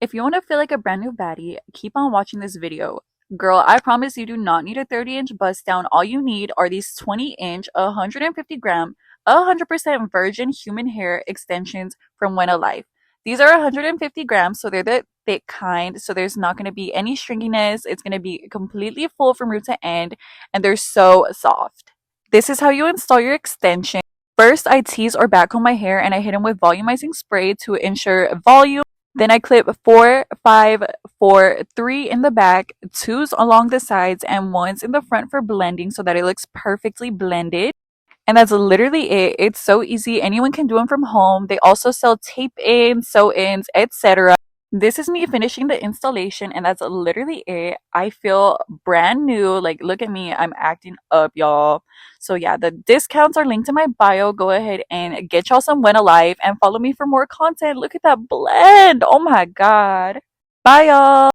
If you want to feel like a brand new baddie, keep on watching this video. Girl, I promise you do not need a 30-inch bust down. All you need are these 20-inch, 150-gram, 100% virgin human hair extensions from When Alive. These are 150 grams, so they're the thick kind, so there's not going to be any stringiness. It's going to be completely full from root to end, and they're so soft. This is how you install your extension. First, I tease or backcomb my hair and I hit them with volumizing spray to ensure volume. Then I clip 4, 5, 4, 3 in the back, 2s along the sides, and 1s in the front for blending so that it looks perfectly blended. And that's literally it. It's so easy. Anyone can do them from home. They also sell tape ins, sew ins, etc. This is me finishing the installation, and that's literally it. I feel brand new. Like, look at me. I'm acting up, y'all. So, yeah, the discounts are linked in my bio. Go ahead and get y'all some When Alive and follow me for more content. Look at that blend. Oh my God. Bye, y'all.